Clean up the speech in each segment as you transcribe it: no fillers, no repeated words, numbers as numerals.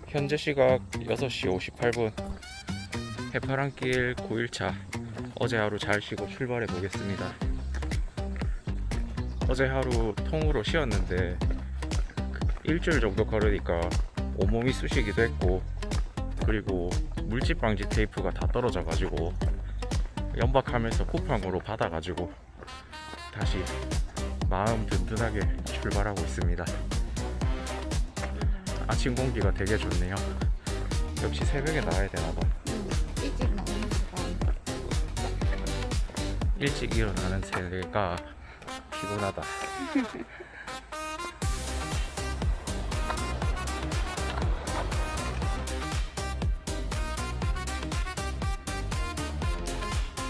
현재 시각 6시 58분. 해파랑길 9일차. 어제 하루 잘 쉬고 출발해 보겠습니다. 어제 하루 통으로 쉬었는데 일주일 정도 걸으니까 온몸이 쑤시기도 했고, 그리고 물집 방지 테이프가 다 떨어져 가지고 연박하면서 쿠팡으로 받아가지고 다시 마음 든든하게 출발하고 있습니다. 아침 공기가 되게 좋네요. 역시 새벽에 나와야 되나봐. 일찍 나오는 시간. 일찍 일어나는 새가 피곤하다.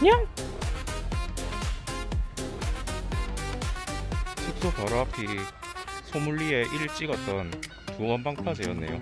냥! 숙소 바로 앞이 소믈리에 1 찍었던 두원방 플라자였네요.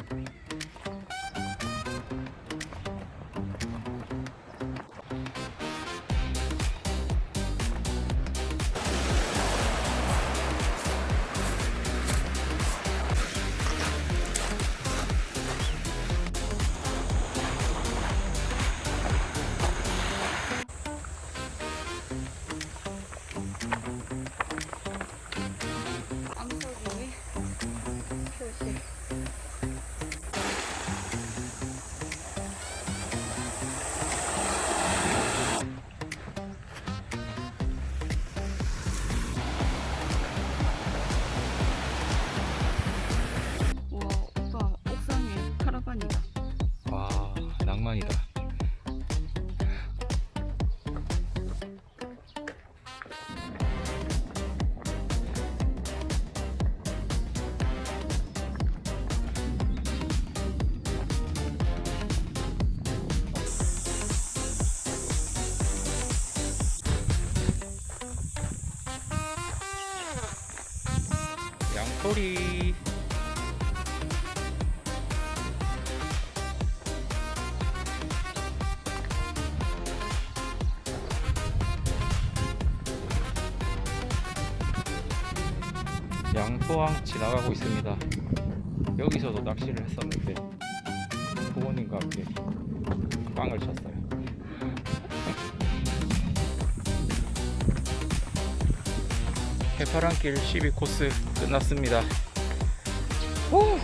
암석이 표시. 우와, 오빠 옥상에 카라반이다. 와, 낭만이다. 양꼬리. 양포항 지나가고 있습니다. 여기서도 낚시를 했었는데 부모님과 함께 빵을 쳤어요. 해파랑길 12코스 끝났습니다. 오!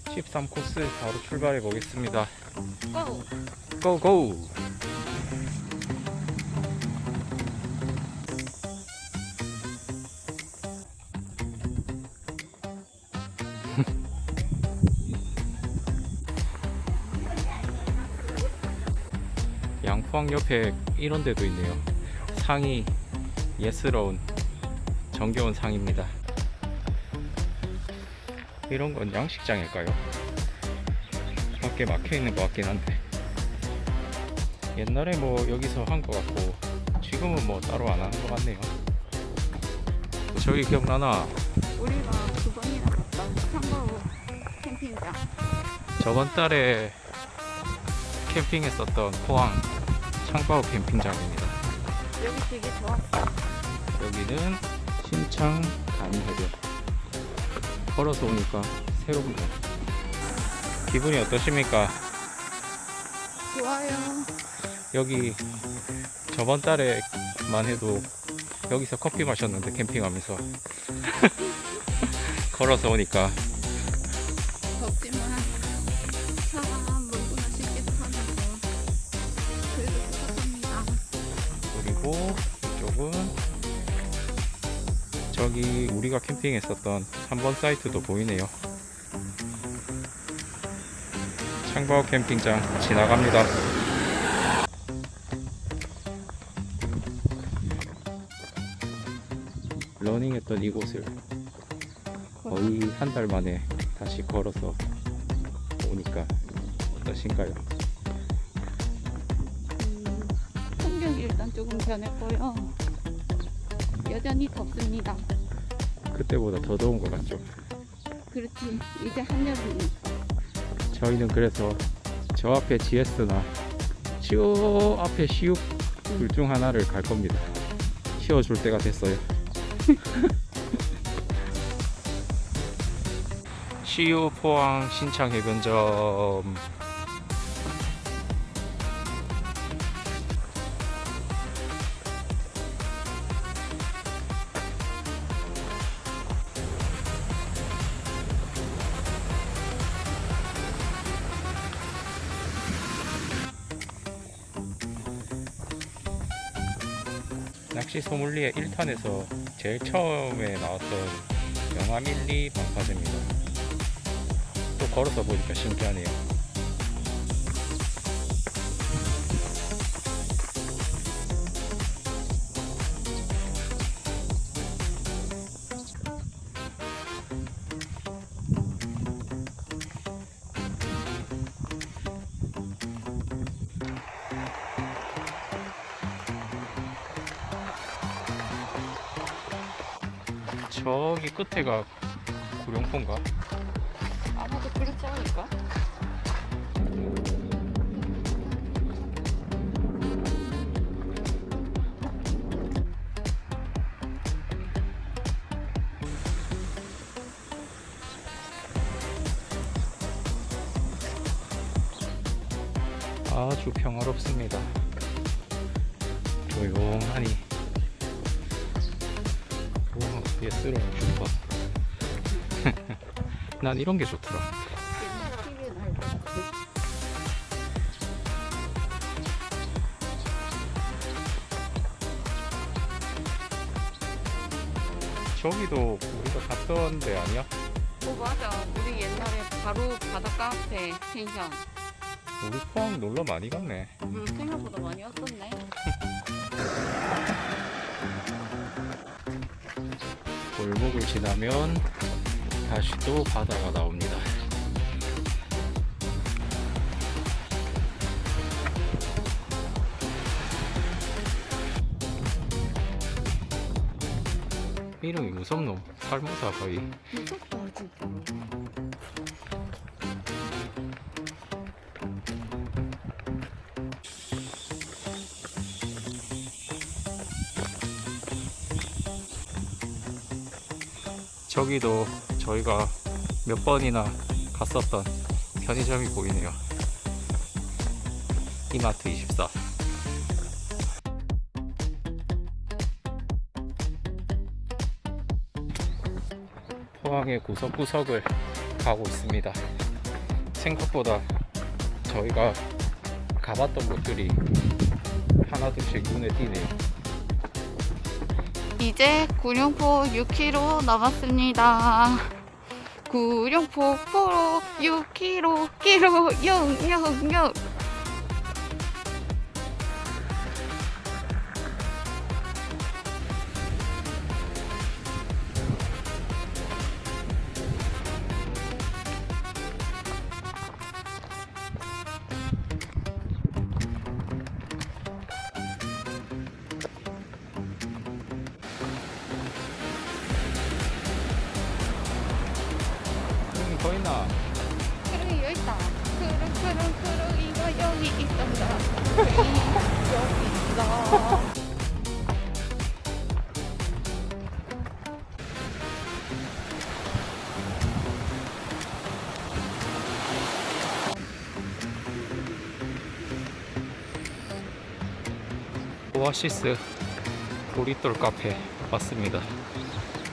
13코스 바로 출발해 보겠습니다. 고! 고고! 양포항 옆에 이런 데도 있네요. 상이 예스러운 정겨운 상입니다. 이런 건 양식장일까요? 밖에 막혀 있는 것 같긴 한데, 옛날에 뭐 여기서 한 것 같고 지금은 뭐 따로 안 하는 것 같네요. 저기 기억나나? 우리가 두 번이나 갔던 창가로 캠핑장. 저번 달에 캠핑했었던 포항 창바오 캠핑장입니다. 여기 되게 좋았어. 여기는 신창 간이해변. 걸어서 오니까 새롭네요. 기분이 어떠십니까? 좋아요. 여기 저번 달에만 해도 여기서 커피 마셨는데, 캠핑하면서 걸어서 오니까 덥지만 사람 물구나 쉽게 타면서 그래도 좋습니다. 그리고 이쪽은 저기 우리가 캠핑했었던 3번 사이트도 보이네요. 창바오 캠핑장 지나갑니다. 러닝했던 이곳을 거의 한 달 만에 다시 걸어서 오니까 어떠신가요? 풍경이 일단 조금 변했고요. 여전히 덥습니다. 그때보다 더 더운 것 같죠? 그렇지, 이제 한여름이니까. 저희는 그래서 저 앞에 GS나 저 앞에 CU 둘 중 하나를 갈 겁니다. 쉬어줄 때가 됐어요. CU 포항 신창 해변점. 낚시 소믈리에 1탄에서 제일 처음에 나왔던 영암1, 2 방파제입니다. 또 걸어서 보니까 신기하네요. 저기 끝에가 구룡포인가? 아마도 그렇지 않을까? 아주 평화롭습니다. 조용하니. 오, 예스러운 슈퍼. 난 이런 게 좋더라. TV에 나올 것 같아. 저기도 우리가 갔던 데 아니야? 맞아. 우리 옛날에 바로 바닷가 앞에 펜션. 우리 포항 놀러 많이 갔네. 생각보다 많이 왔었네. 골목을 지나면 다시 또 바다가 나옵니다. 이름이 무섭노? 살모사 거의. 무섭다 진짜. 저기도 저희가 몇 번이나 갔었던 편의점이 보이네요. 이마트 24. 포항의 구석구석을 가고 있습니다. 생각보다 저희가 가봤던 곳들이 하나둘씩 눈에 띄네요. 이제 구룡포 6km 남았습니다. 구룡포 포로 6km 키로 000. 더 있나? 크릉이 여기 있다. 크릉 이거 여기 있단다. 크릉이 여기 있어. 오아시스 보리돌 카페 왔습니다.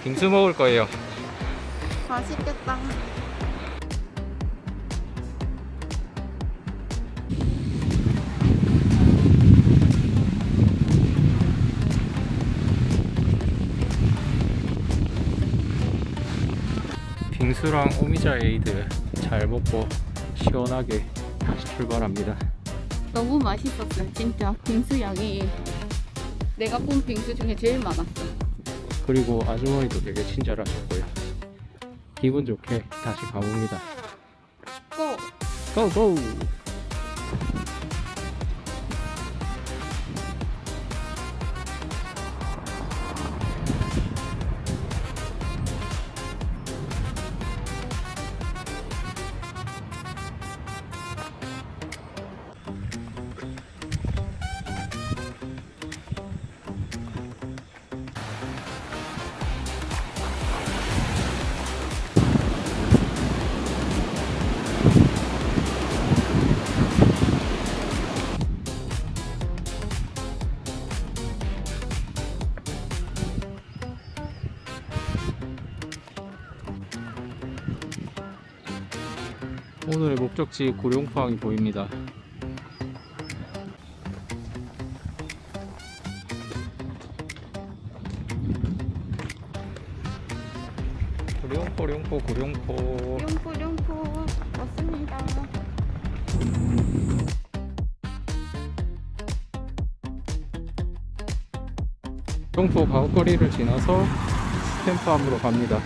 빙수 먹을 거예요. 맛있겠다. 빙수랑 오미자 에이드 잘 먹고 시원하게 다시 출발합니다. 너무 맛있었어요. 진짜 빙수 양이 내가 본 빙수 중에 제일 많았어. 그리고 아주머니도 되게 친절하셨고요. 기분 좋게 다시 가봅니다. 고! 고고! 오늘의 목적지 고룡포항이 보입니다. 고룡포 룡포 왔습니다. 고룡포 가옥거리를 지나서 스탬프함으로 갑니다.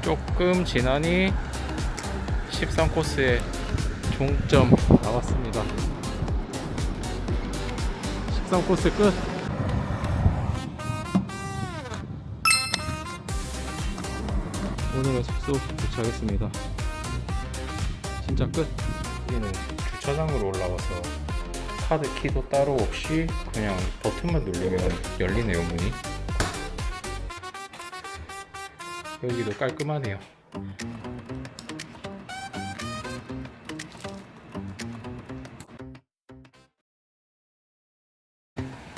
조금 지나니 13코스의 종점 나왔습니다. 13코스 끝. 오늘의 숙소 도착했습니다. 진짜 끝. 여기는 주차장으로 올라와서 카드 키도 따로 없이 그냥 버튼만 누르면 열리네요, 문이. 여기도 깔끔하네요.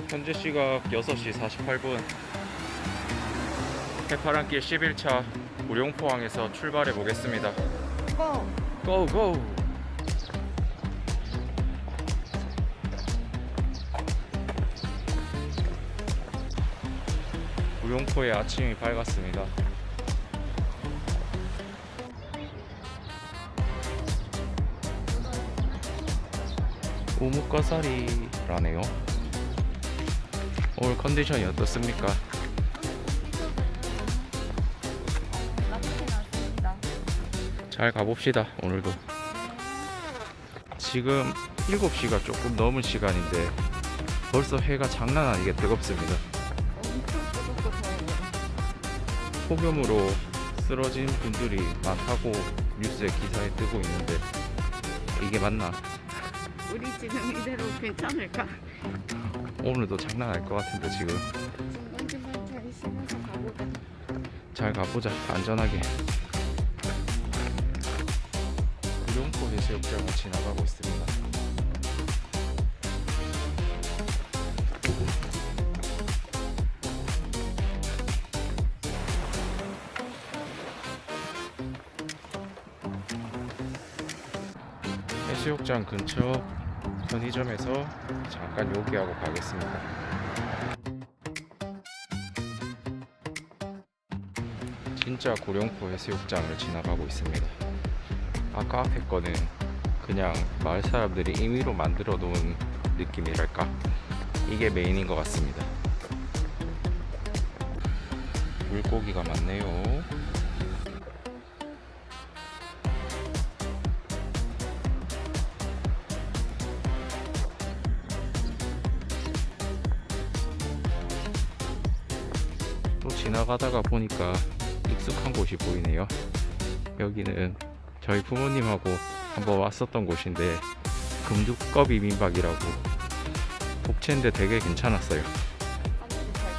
현재 시각 6시 48분. 해파랑길 11차 고룡포항에서 출발해 보겠습니다. 고! 고고! 고룡포의 아침이 밝았습니다. 오목가사리라네요. 오늘 컨디션이 어떻습니까? 나쁘진 않습니다. 잘 가봅시다. 오늘도 지금 7시가 조금 넘은 시간인데 벌써 해가 장난 아니게 뜨겁습니다. 엄청 뜨겁고 더워요. 폭염으로 쓰러진 분들이 많다고 뉴스에 기사에 뜨고 있는데 이게 맞나? 우리 지금 이대로 괜찮을까? 오늘도 장난 아닐 것 같은데 지금. 중간중간 잘 쉬면서 가보자. 잘 가보자. 안전하게. 고룡포 해수욕장을 지나가고 있습니다. 해수욕장 근처 편의점에서 잠깐 요기하고 가겠습니다. 진짜 고룡포 해수욕장을 지나가고 있습니다. 아까 앞에 거는 그냥 마을 사람들이 임의로 만들어 놓은 느낌이랄까? 이게 메인인 것 같습니다. 물고기가 많네요. 또 지나가다가 보니까 익숙한 곳이 보이네요. 여기는 저희 부모님하고 한번 왔었던 곳인데 금두꺼 비빔밥이라고 복채인데 되게 괜찮았어요. 하늘이 잘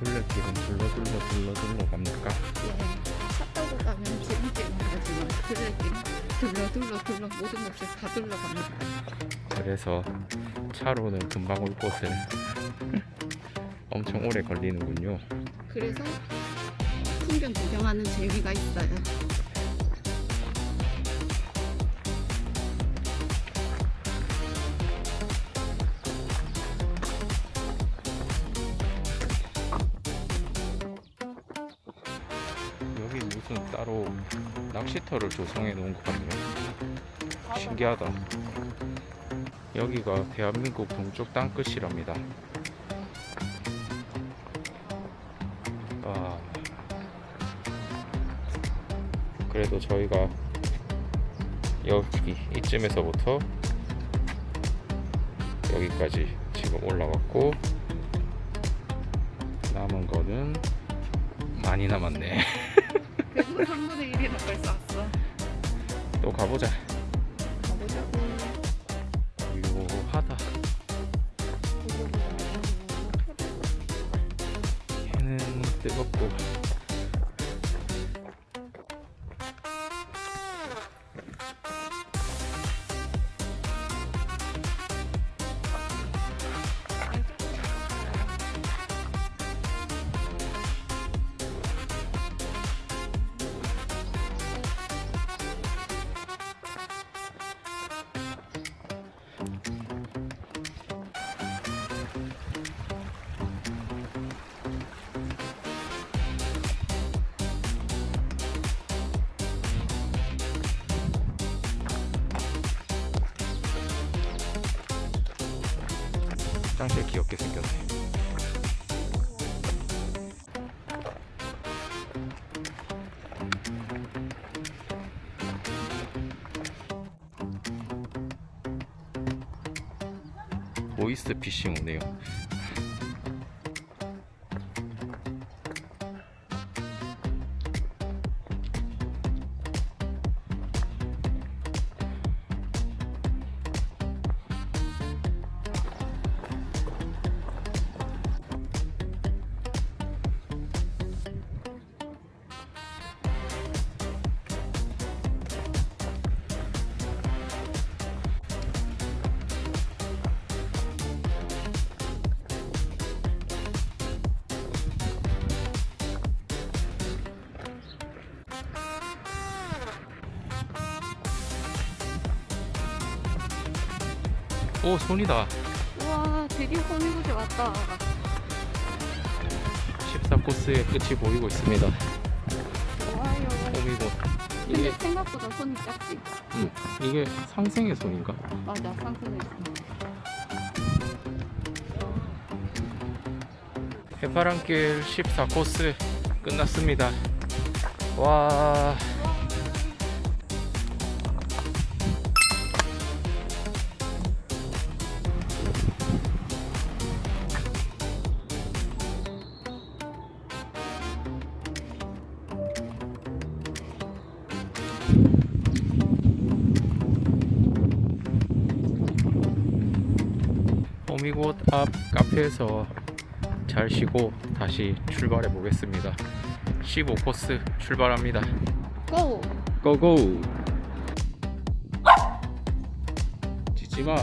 둘레길은 둘러 갑니까? 예. 차 타고 가면 지름길은 가지만 둘레길 둘러 모든 곳을 다 둘러갑니다. 그래서 차로는 금방 올 곳을 엄청 오래 걸리는군요. 그래서 풍경 구경하는 재미가 있어요. 여기 무슨 따로 낚시터를 조성해 놓은 것 같네요. 신기하다. 여기가 대한민국 동쪽 땅끝이랍니다. 그래도 저희가 여기 이쯤에서부터 여기까지 지금 올라왔고 남은 거는 많이 남았네. 대부분 3분의 1이나 벌써 왔어. 또 가보자. 가보자고. 묘하다. 해는 뜨겁고 화장실 귀엽게 생겼네. 보이스 피싱 오네요. 오, 손이다. 우와, 드디어 호미곶이 왔다. 14코스의 끝이 보이고 있습니다. 좋아요. 호미곶. 근데 이게 생각보다 손이 작지? 이게 상생의 손인가? 맞아, 상승했어. 해파랑길 14코스 끝났습니다. 와. 호미곶 앞 카페에서 잘 쉬고 다시 출발해 보겠습니다. 15코스 출발합니다. 고! 고고. 짖지마.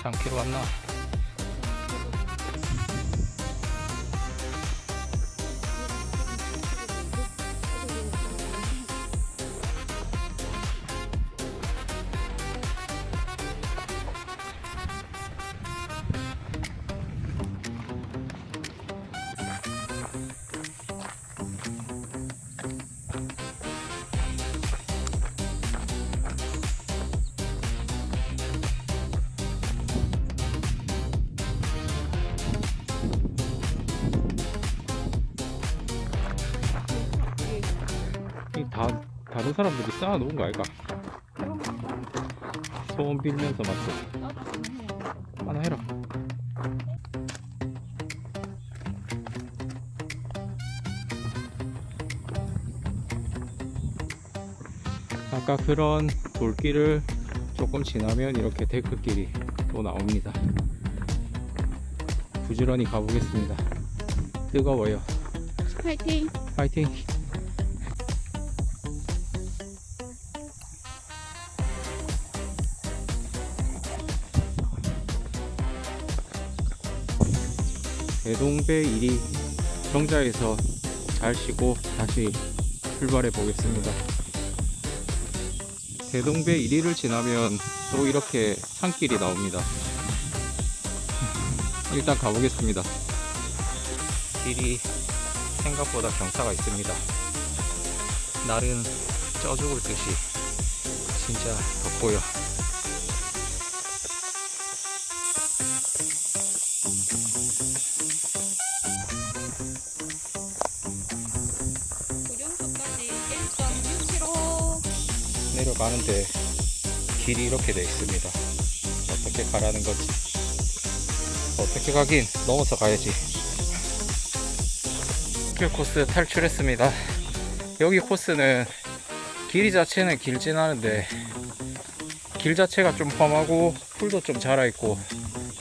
몇 킬로 왔나? 다른 사람들이 쌓아놓은 거 아이가? 그런 거 소원 빌면서 맞죠? 나도 그냥 하나 해라. 아까 그런 돌길을 조금 지나면 이렇게 데크길이 또 나옵니다. 부지런히 가보겠습니다. 뜨거워요. 파이팅! 파이팅! 대동배 1위 정자에서 잘 쉬고 다시 출발해 보겠습니다. 대동배 1위를 지나면 또 이렇게 산길이 나옵니다. 일단 가보겠습니다. 길이 생각보다 경사가 있습니다. 날은 쪄 죽을 듯이 진짜 덥고요. 구룡포까지 1.6km. 내려가는데 길이 이렇게 되어 있습니다. 어떻게 가라는 거지? 어떻게 가긴 넘어서 가야지. 길 코스 탈출했습니다. 여기 코스는 길이 자체는 길진 않은데 길 자체가 좀 험하고 풀도 좀 자라있고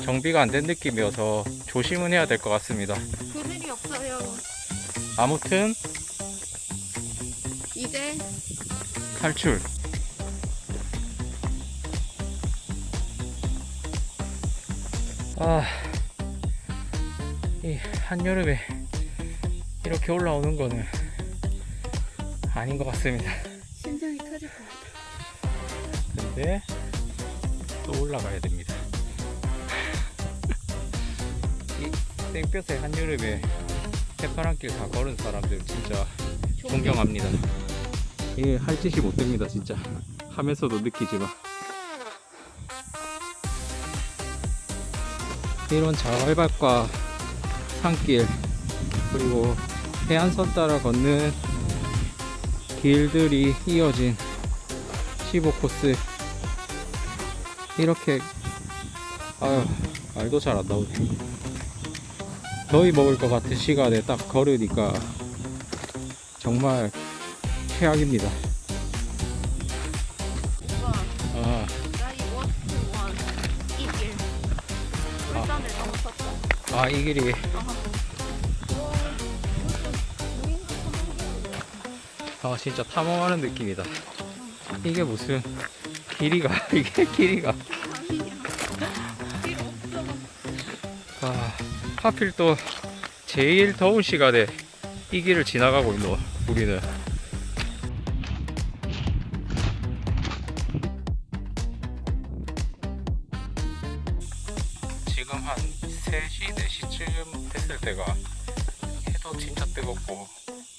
정비가 안 된 느낌이어서 조심은 해야 될 것 같습니다. 그늘이 없어요. 아무튼 이제 탈출. 이 한여름에 이렇게 올라오는 거는 아닌 것 같습니다. 심장이 터질 것 같아. 근데 또 올라가야 됩니다. 이 땡볕에 한여름에 해파랑길 다 걸은 사람들 진짜 존경합니다. 이게 할 짓이 못 됩니다 진짜. 하면서도 느끼지만 이런 자갈밭과 산길 그리고 해안선 따라 걷는 길들이 이어진 15코스 이렇게 아유 말도 잘 안 나오네. 더위 먹을 것 같은 시간에 딱 걸으니까 정말 최악입니다. 오빠, 아, 나이 워스트 원. 이 길. 울산을 넘어섰다. 이 길이 진짜 탐험하는 느낌이다. 이게 무슨 길이가 이게 길이가 길 없어. 하필 또 제일 더운 시간에 이 길을 지나가고 있노 우리는. 지금 한 3시, 4시쯤 됐을 때가 해도 진짜 뜨겁고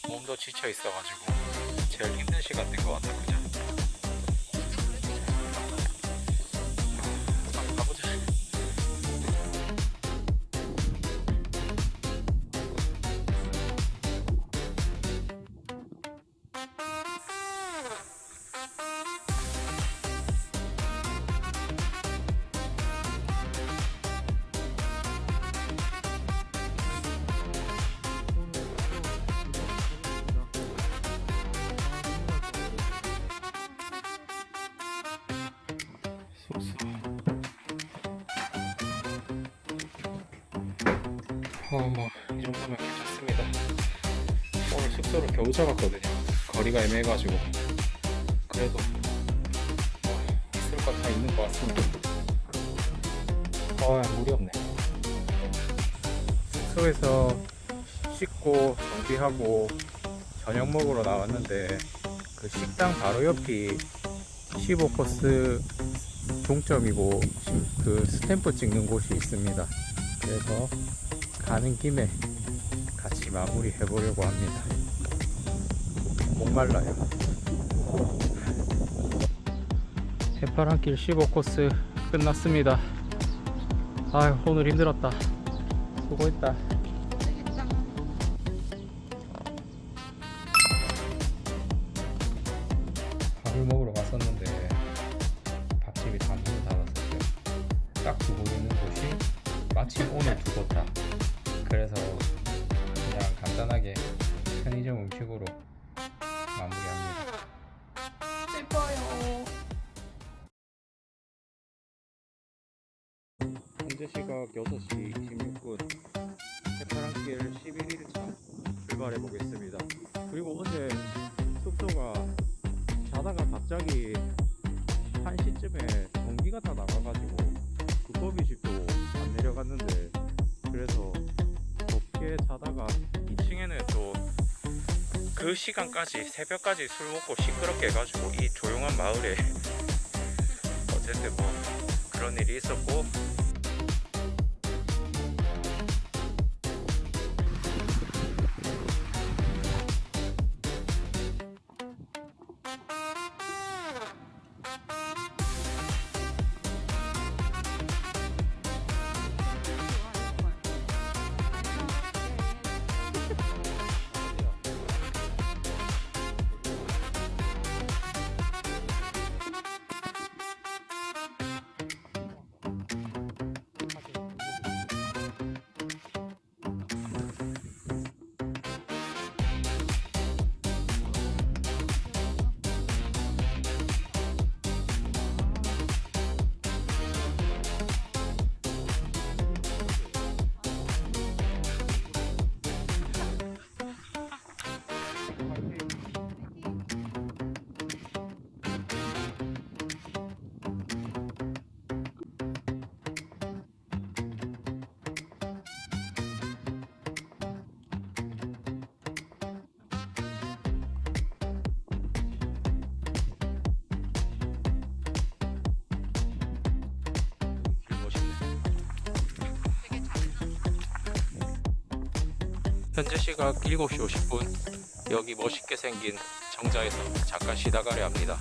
몸도 지쳐 있어가지고 제일 힘든 시간 된 것 같다. 그죠? 한번 가보자. 뭐 이 정도면 괜찮습니다. 오늘 숙소를 겨우 잡았거든요. 거리가 애매해가지고 그래도 뭐 있을 것 다 있는 것 같습니다. 물이 없네. 숙소에서 씻고 정비하고 저녁 먹으러 나왔는데 그 식당 바로 옆이 15코스 종점이고 그 스탬프 찍는 곳이 있습니다. 그래서 가는 김에 같이 마무리 해보려고 합니다. 목말라요. 해파랑길 15코스 끝났습니다. 아유 오늘 힘들었다. 수고했다. 되겠다. 밥을 먹으러 갔었는데 밥집이 다 문을 닫았었어요. 딱 두고 있는 곳이 마침 오늘 두 곳 다. 그래서 그냥 간단하게 편의점 음식으로 마무리합니다. 슬퍼요. 현재 시각 6시 26분 해파랑길 11일차 출발해 보겠습니다. 그리고 어제 숙소가 자다가 갑자기 1시쯤에 전기가 다 나가가지고 국거비집도 안 내려갔는데 그래서 덥게 자다가 2층에는 또 그 시간까지 새벽까지 술 먹고 시끄럽게 해가지고 이 조용한 마을에 어쨌든 뭐 그런 일이 있었고 현재 시각 7시 50분. 여기 멋있게 생긴 정자에서 잠깐 쉬다 가려 합니다.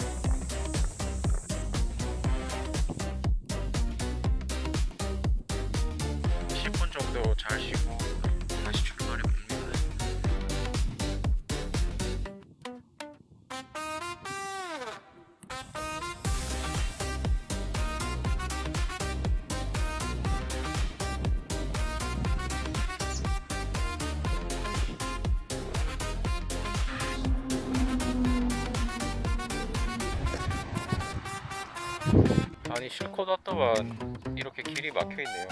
10분 정도 잘 쉬고 다시 출발해 봅니다. 아니 실컷 왔더만 이렇게 길이 막혀 있네요.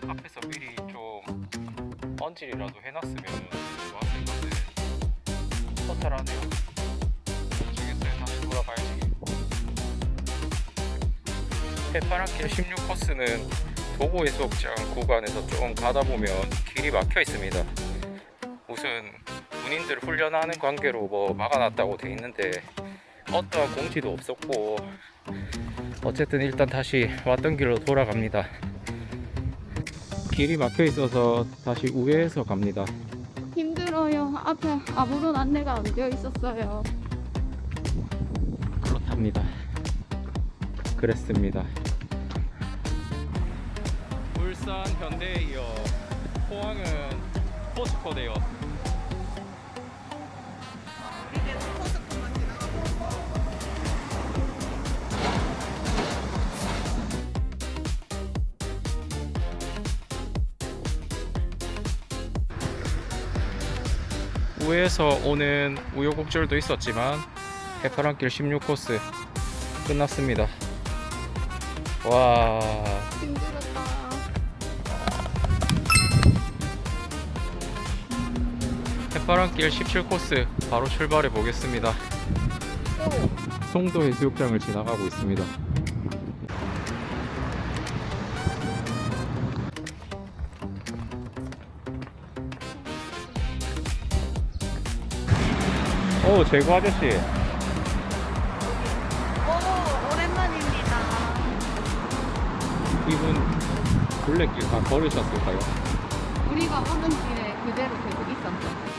앞에서 미리 좀 언질이라도 해놨으면 좋았을 건데 허탈하네요. 모르겠어요. 다시 돌아가야지. 해파랑길 16코스는 도고해수욕장 구간에서 좀 가다 보면 길이 막혀 있습니다. 무슨 군인들 훈련하는 관계로 뭐 막아놨다고 돼 있는데 어떠한 공지도 없었고, 어쨌든 일단 다시 왔던 길로 돌아갑니다. 길이 막혀 있어서 다시 우회해서 갑니다. 힘들어요. 앞에 아무런 안내가 안 되어 있었어요. 그렇답니다. 그랬습니다. 울산 현대에 이어 포항은 포스코대요. 우회에서 오는 우여곡절도 있었지만 해파랑길 16코스 끝났습니다. 와, 힘들었다. 해파랑길 17코스 바로 출발해 보겠습니다. 송도 해수욕장을 지나가고 있습니다. 오, 재구 아저씨. 오, 오랜만입니다. 이분 둘레길 다 걸으셨을까요? 우리가 오는 길에 그대로 계속 있었어.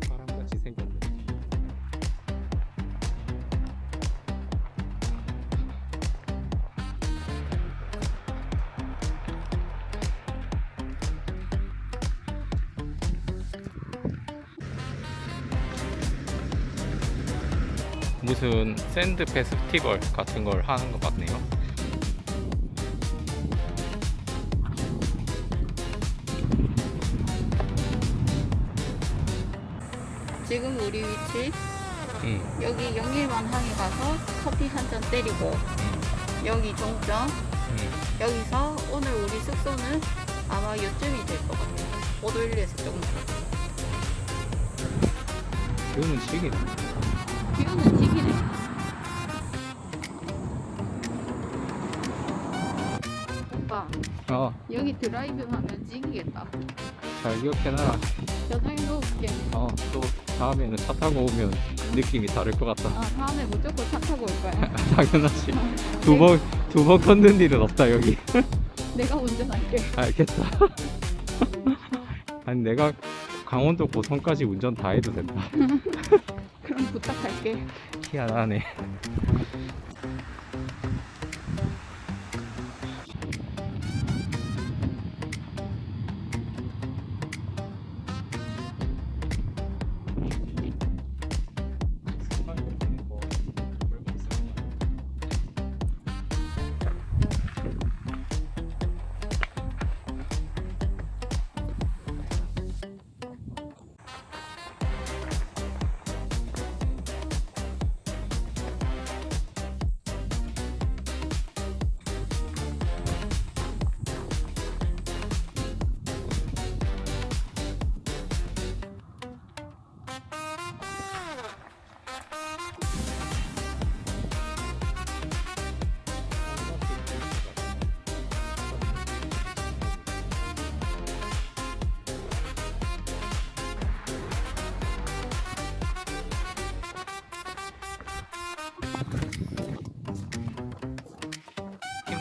바람같이 생겼네. 무슨 샌드 페스티벌 같은 걸 하는 것 같네요. 지금 우리 위치 여기 영일만 항에 가서 커피 한 잔 때리고 여기 종점 여기서 오늘 우리 숙소는 아마 요쯤이 될 것 같아요. 5도1리에서 조금 그거는 시기네. 비오는 지기네. 오빠 여기 드라이브 하면 지기겠다. 잘 기억해놔라. 저장해 놓을게. 또 다음에는 차 타고 오면 느낌이 다를 것 같다. 다음에 무조건 차 타고 올 거야. 당연하지. 두 번 걷는 일은 없다 여기. 내가 운전할게. 알겠다. 아니 내가 강원도 고성까지 운전 다 해도 된다. 그럼 부탁할게. 희한하네.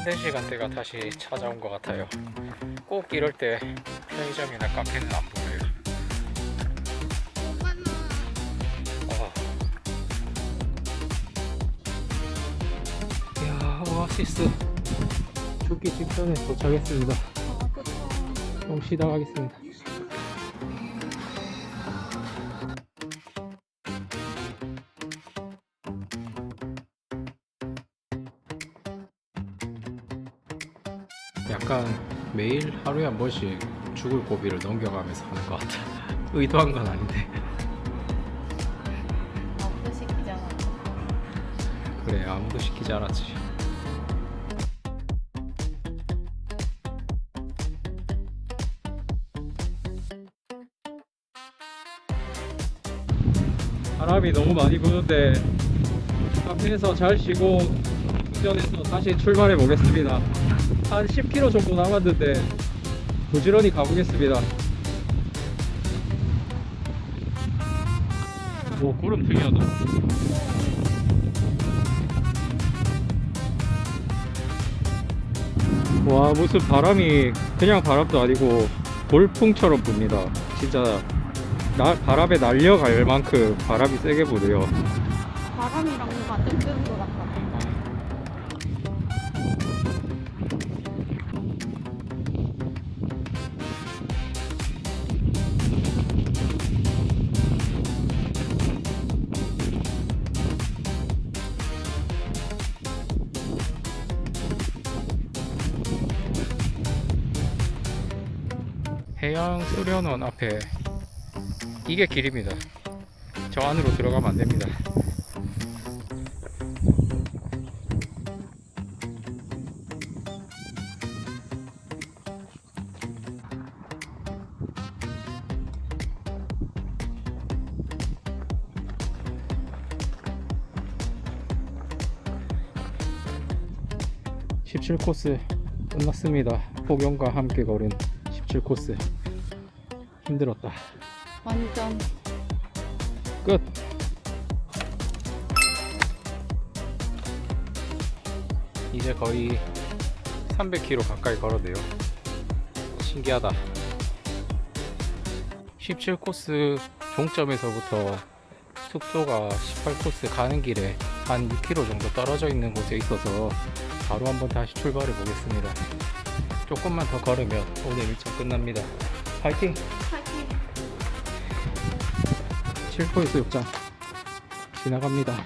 힘든 시간대가 다시 찾아온 것 같아요. 꼭 이럴 때 편의점이나 카페는 안 보여요. 아. 이야, 오아시스 죽기 직전에 도착했습니다. 좀 쉬다 가겠습니다. 약간 매일 하루에 한 번씩 죽을 고비를 넘겨가면서 하는 것 같아. 의도한 건 아닌데. 아무도 시키지 않았어. 그래, 아무도 시키지 않았지. 바람이 너무 많이 부는데 카페에서 잘 쉬고 운전해서 다시 출발해 보겠습니다. 한 10km 정도 남았는데 부지런히 가보겠습니다. 오, 구름 특이하다. 와, 무슨 바람이 그냥 바람도 아니고 돌풍처럼 붑니다. 진짜 바람에 날려갈 만큼 바람이 세게 부네요. 바람이랑 뭔가 뜨는 것 같아. 해양 수련원 앞에 이게 길입니다. 저 안으로 들어가면 안 됩니다. (17코스) 끝났습니다. 폭염과 함께 걸은 17코스 힘들었다. 완전 끝. 이제 거의 300km 가까이 걸었네요. 신기하다. 17코스 종점에서부터 숙소가 18코스 가는 길에 한 6km 정도 떨어져 있는 곳에 있어서 바로 한번 다시 출발해 보겠습니다. 조금만 더 걸으면 오늘 일정 끝납니다. 파이팅! 파이팅. 7코스 욕장 지나갑니다.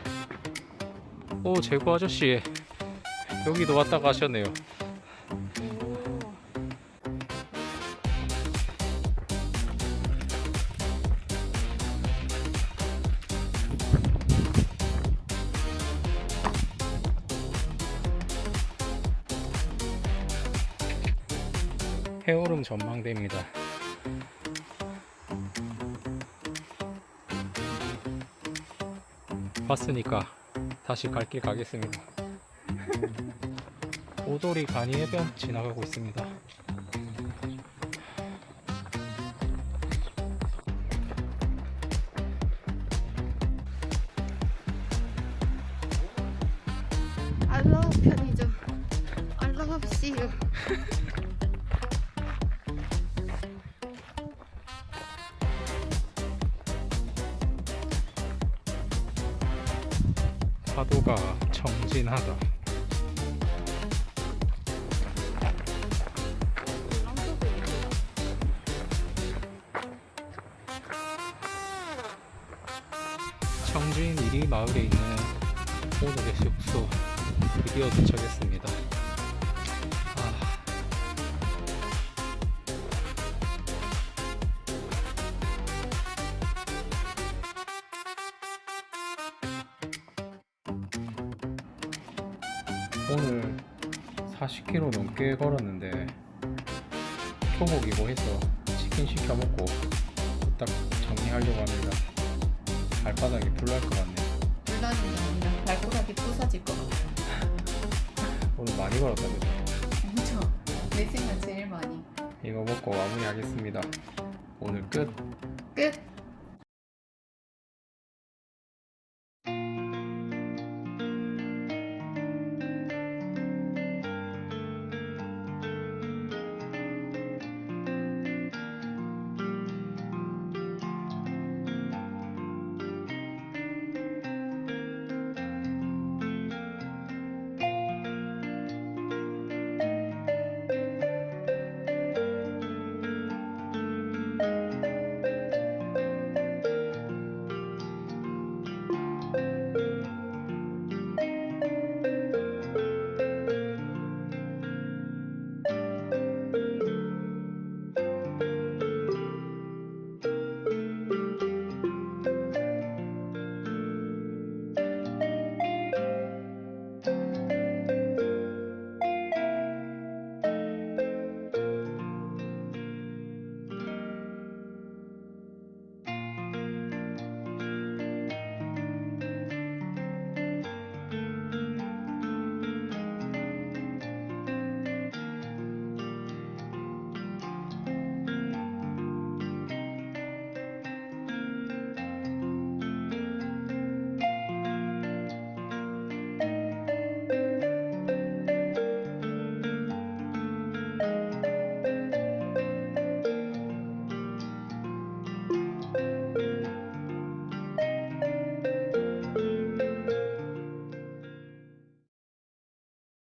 오, 제구 아저씨 여기도 왔다 가셨네요. 해오름 전망대입니다. 봤으니까 다시 갈 길 가겠습니다. 오도리 간이해변 지나가고 있습니다. I love 편의점. I love see you. 파도가 청진하다. 청진 1위 마을에 있는 오늘의 숙소 드디어 도착했습니다. 오늘 40km 넘게 걸었는데 초복이고 해서 치킨 시켜 먹고 딱 정리하려고 합니다. 발바닥이 불날 것 같네요. 불나는 게 아니라 발가락이 부서질 것 같아요. 오늘 많이 걸었답니다. 엄청. 내 생각 제일 많이. 이거 먹고 마무리하겠습니다. 오늘 끝. 끝.